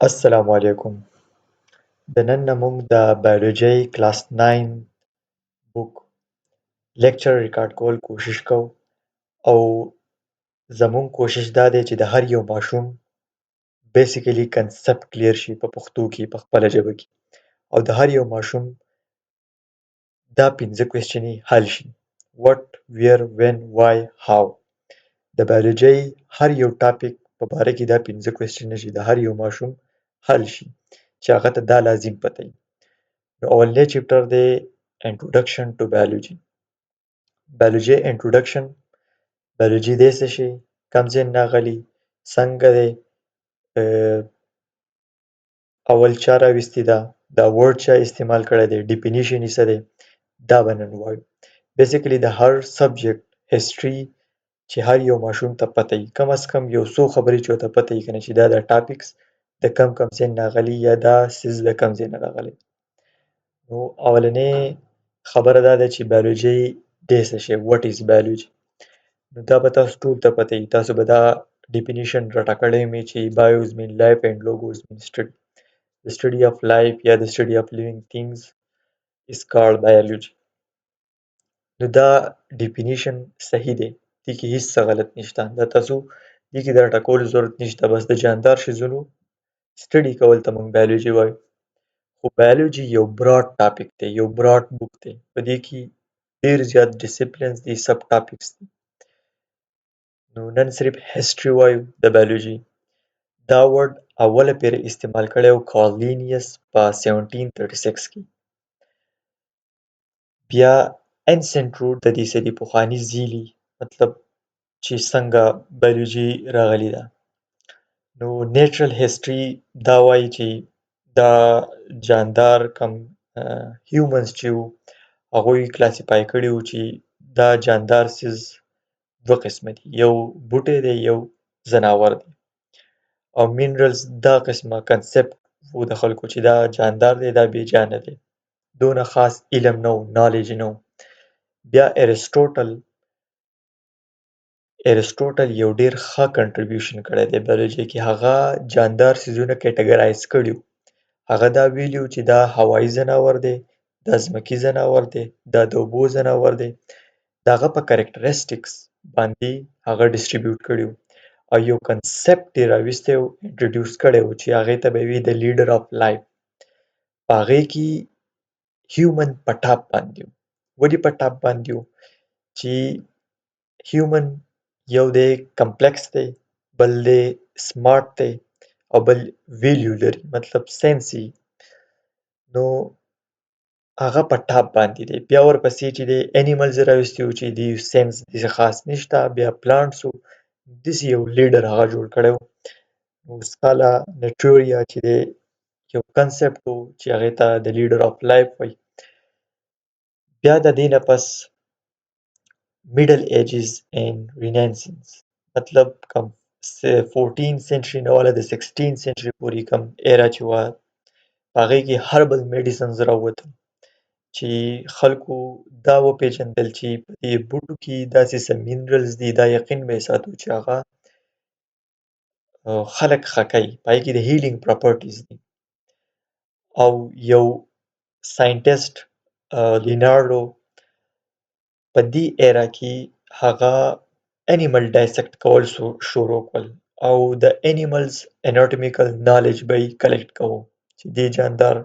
السلام علیکم. د نن نه موږ د بایولوژي کلاس 9 بک لیکچر ریکارډ کول کوشش کوو او زموږ کوشش دا دی چې د هر یو ماشوم بیسیکلی کنسپټ کلیر شي په پښتو کې په خپله ژبه کې او د هر یو ماشوم دا 5 کوېسچنې حل شي. what where when why how د بایولوژي هر یو ټاپک په باره کې دا 5 کوېسچنې چې د هر یو ماشوم حل شي چې هغه ته دا لازم پته وي. نو اولنی چپټر دی انټروډکشن ټو بایولوژي. بایولوژي انټروډکشن، بایولوژي دی څه شی، کوم ځای نه راغلي، څنګه دی، اول چا راویستې ده، دا ورډ چا استعمال کړی دی، ډیفینیشن یې څه دی، دا به نن وایو. بیسیکلی د هر سبجیکټ هسټري چې هر یو ماشوم ته پته وي، کم از کم یو څو خبرې چې ورته پته وي که نه چې دا ټاپکس د کم ځای نه راغلي یا دا څیز د کم ځای نه راغلی. نو اولنی خبره دا ده چې بایولوژي دی څه شی، what is biology. نو دا به تاسو ټول ته پته وي، تاسو به دا ډیفینیشن راټه کړی وي چې bios mean life and logos mean study. The study of life یا the study of living things is called biology. نو دا ډیفینیشن صحیح دی، دې کې هیڅ څه غلط نشته، دا تاسو دې کې د راټه کولو ضرورت نشته، بس د جاندار شیزونو سټډي کول ته موږ بایولوژي وایو. خو بایولوژي یو براډ ټاپک دی، یو براډ بک دی، په دې کې ډېر زیات ډسپلنز دي، سب ټاپکس دي. نو نن صرف هسټري وایو د بایولوژي. دا ورډ اوله پیره استعمال کړی و کارلینیس په 1736 کې. بیا انسنټ روټ د دې څه دي، پخواني زیلي، مطلب چې څنګه بایولوژي راغلې ده. نو نیچرل هسټري دا وایي چې دا جاندار کم هیومنز چې وو هغوی کلاسیفای کړي وو چې دا جاندار څیز دوه قسمه دي، یو بوټی دی یو ځناور دی. او مینرلز دا قسمه کنسپټ و د خلکو چې دا جاندار دی دا بې جانه دی، دونه خاص علم نه و، نالج نه و. بیا ارسټوټل یو ډیر ښه کنټریبیوشن کړی دی بایولوژي کې، هغه جاندار څیزونه کیټګرایز کړي وو. هغه دا ویلي وو چې دا هوایي ځناور دی، دا ځمکي ځناور دی، دا د اوبو ځناور دی. د هغه په کریکټرسټکس باندې هغه ډسټریبیوټ کړي وو او یو کنسپټ یې راویستی وو، انټروډیوس کړی وو چې هغې ته به یې وي د لیډر آف لایف. په هغې کې هیومن په ټاپ باندې و. ولې په ټاپ باندې و چې هیومن یو دی کمپلیکس دی، بل دی سمارټ دی او بل ویلیو لري، مطلب سینس یې. نو هغه په ټاپ باندې دی. بیا ورپسې چې دی انیملز یې راویستي وو چې دې سینس داسې خاص نشته. بیا پلانټس وو، داسې یو لیډر هغه جوړ کړی وو. نو سکالا نټوریا چې دی یو کنسپټ و چې هغې ته د لیډر آف لایف وایي. بیا د دې نه پس میډل ایجز اینډ رینیسانس، مطلب کم 14 سنچري نه واله د 16 سنچري پورې کم ایرا چې وه، په هغې کې هربل میډیسنز راووتل چې خلکو دا وپېژندل چې په دې بوټو کې داسې څه مینرلز دي، دا یقین به یې ساتو چې هغه خلک ښه کوي، په هغې کې د هیلینګ پراپرټیز دي. او یو ساینټسټ لیناردو په دې ایرا کې هغه انیمل ډایسکټ کول شروع کړل او د انیملز اناټومیکل نالج به یې کلیکټ کوو چې دې جاندار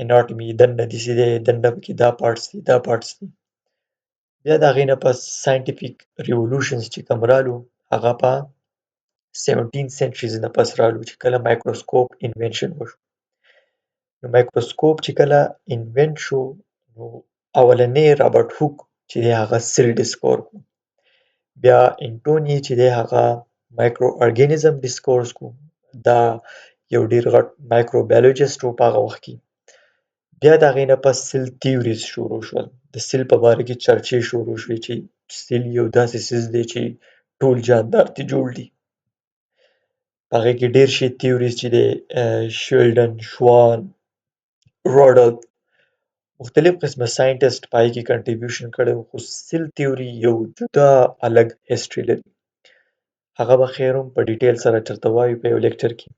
اناټومي دننه داسې دی، دننه پکې دا پارټس دي دا پارټس دي. بیا د هغې نه پس ساینټیفیک ریولوشنز چې کوم رالو هغه په 17 سنچریز نه پس رالو چې کله مایکروسکوپ انوینشن وشو. نو مایکروسکوپ چې کله انوینټ شو نو اولنی رابرټ هوک چې دی هغه سیل ډسکور کړو. بیا انټوني چې دی هغه مایکرو ارګانیزم ډسکورس کړو، دا یو ډیر غټ مایکروبیولوژیسټ و په هغه وخت کې. بیا د هغې نه پس سیل تیوریز شروع شول، د سیل په باره کې چرچې شروع شوې چې سیل یو داسې څیز دی چې ټول جاندار ترې جوړ دي. په هغې کې ډېر شي تیوریز چې دی شیلډن، شوان، راډل، مختلف قسمه ساینټسټ په هغې کې کنټریبیوشن کړی و. خو سیل تیوري یو جدا الګ هسټري لري، هغه به خیر هم په ډیټیل سره چېرته وایو په یو لیکچر کې.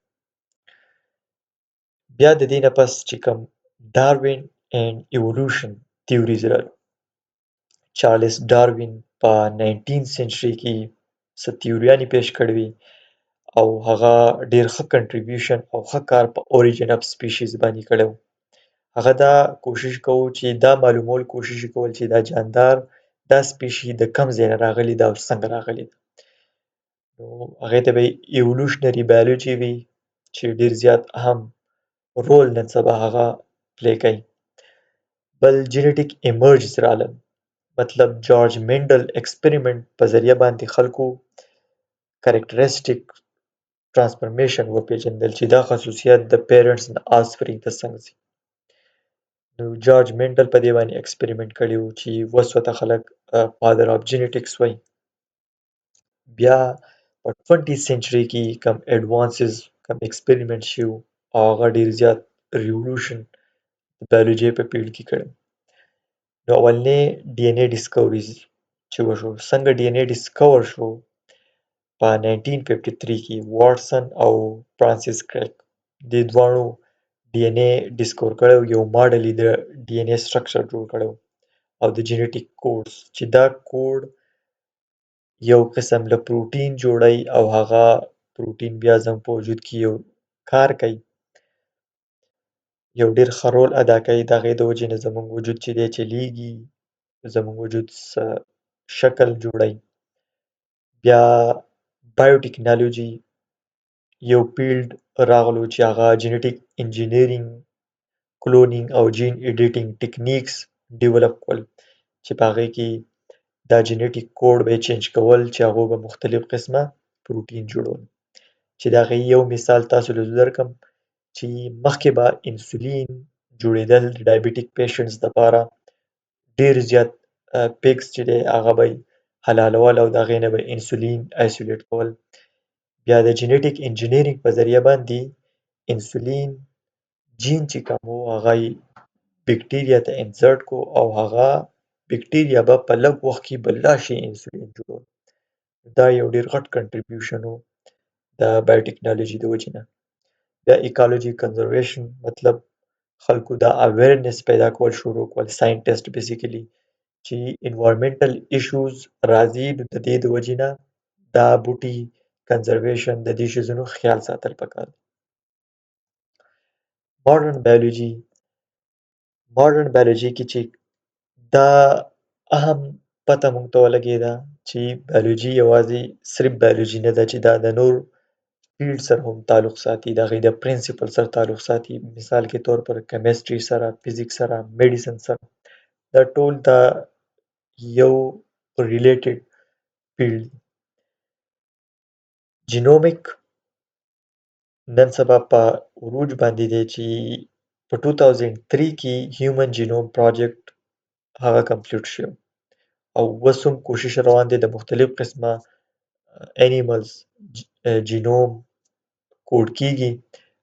بیا د دې نه پس چې کوم ډاروین اینډ ایولوشن تیوریز رالو. چارلس ډاروین په 19 سنچري کې څه تیوریانې پیش کړې وې او هغه ډېر ښه کنټریبیوشن او ښه کار په اوریجن اف سپیشیز باندې کړی و. هغه دا کوشش کوو چې دا معلومول کوشش یې کول چې دا جاندار دا سپیشي د کوم ځای نه راغلې ده او څنګه راغلې ده. نو هغې ته به یې ایولوشنري بایولوژي وي چې ډېر زیات اهم رول نن سبا هغه پلی کوي. بل جینیټیک ایمرجز رالل، مطلب جارج مینډل ایکسپریمنټ په ذریعه باندې خلکو کریکټریسټیک ټرانسفرمیشن وپېژندل چې دا خصوصیات د پیرنټس نه آسپرینګ ته څنګه ځي. نو جارج مینډل په دې باندې ایکسپریمنټ کړی و چې اوس ورته خلک فادر آف جینیټکس وایي. بیا په 20 سنچري کې کم ایډوانسز کم ایکسپریمنټ شوي وو او هغه ډېر زیات ریولوشن د بایولوژۍ په فیلډ کې کړی. نو اولنې ډي ان اے ډسکوریز چې وشو، څنګه ډي ان اے ډسکور شو په 1953 کې واټسن او فرانسیس کرک دې دواړو ډي ان اے ډسکور کړی و، یو ماډل یې د ډي ان اے سټرکچر جوړ کړی و او د جینیټیک کوډز چې دا کوډ یو قسم له پروټین جوړی او هغه پروټین بیا زموږ په وجود کې یو کار کوي، یو ډېر ښه رول ادا کوي. د هغې د وجې نه زموږ وجود چې دی چلیږي، زموږ وجود شکل جوړی. بیا بایوټیکنالوژي یو فیلډ راغلو چې هغه جینیټیک انجینیرینګ، کلونینګ او جین ایډیټینګ ټیکنیکس ډیولپ کول چې په هغې کې دا جینیټیک کوډ به یې چینج کول چې هغو به مختلف قسمه پروټین جوړول. چې د هغې یو مثال تاسو له زه درکړم چې مخکې به انسولین جوړېدل د ډایبیټیک پیشنټس دپاره، ډېر زیات پیګز چې دی هغه به یې حلالول او د هغې نه به انسولین ایسولیټ کول. بیا د جینیټیک انجینیرینګ په ذریعه باندې انسولین جین چې کوم و هغه یې بکټیریا ته انسرټ کو او هغه بکټیریا به په لږ وخت کې بلا شي انسولین جوړول. دا یو ډېر غټ کنټریبیوشن و د بایوټیکنالوژي د وجې نه. بیا ایکالوجي کنزرویشن، مطلب خلکو دا اویرنس پیدا کول شروع کول، ساینټسټ بیسیکلی چې انوایرمنټل ایشوز راځي نو د دې د وجې نه دا بوټي کنزرویشن د دې شیزونو خیال ساتل پکار دی. ماډرن بایولوژي کې چې دا اهم پته موږ ته ولګېده چې بایولوژي یوازې صرف بایولوژي نه ده چې دا د نور فیلډ سره هم تعلق ساتي، د هغې د پرنسپل سره تعلق ساتي. مثال کې طور پر کیمسټري سره، فزیکس سره، میډیسن سره، دا ټول دا یو ریلیټډ فیلډ دی. جینومیک نن سبا په عروج باندې دی چې په 2003 کې هیومن جینوم پراجکټ هغه کمپلیټ شو او اوس هم کوشش روان دی د مختلف قسمه انیملز جینوم کوډ کیږي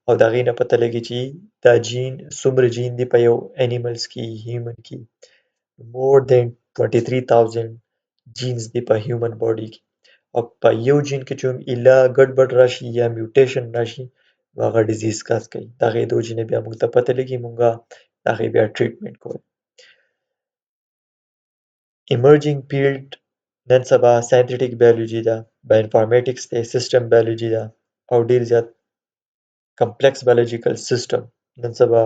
او د هغې نه پته لګي چې دا جین څومره جین دی په یو انیملز کې، هیومن کې more than 23,000 جینز دی په هیومن باډي کې. او په یو جین کې چې هم ایله ګډوډ راشي یا میوټیشن راشي نو هغه ډیزیز کاز کوي. د هغې د وجې نه بیا موږ ته پته لګي موږه د هغې بیا ټریټمنټ کول. ایمرجنګ فیلډ نن سبا ساینتیټیک بایولوژي ده، بایوانفارمیټکس دی، سیسټم بایولوژي ده او ډېر زیات کمپلیکس بایولوژیکل سیسټم نن سبا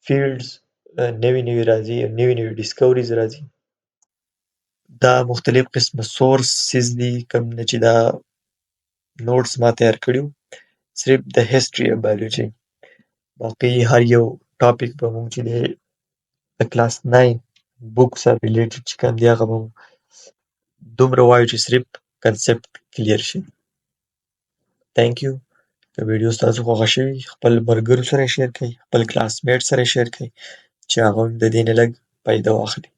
فیلډز نوي نوي راځي، نوي نوي ډسکوریز راځي. دا مختلف قسمه سورسز دي کوم نه چې دا نوټس ما تیار کړي وو صرف د هسټري اف بایولوژي. باقي هر یو ټاپک به موږ چې دی د کلاس 9 بوک سره ریلیټډ چې کوم دی هغه به دومره وایو چې صرف کنسپټ کلیر شي. تھینک یو. که ویډیو ستاسو خوښه شوي خپل ملګرو سره یې شیر کړئ، خپل کلاس میټ سره یې شیر کړئ چې هغه هم د دې نه لږ فایده واخلي.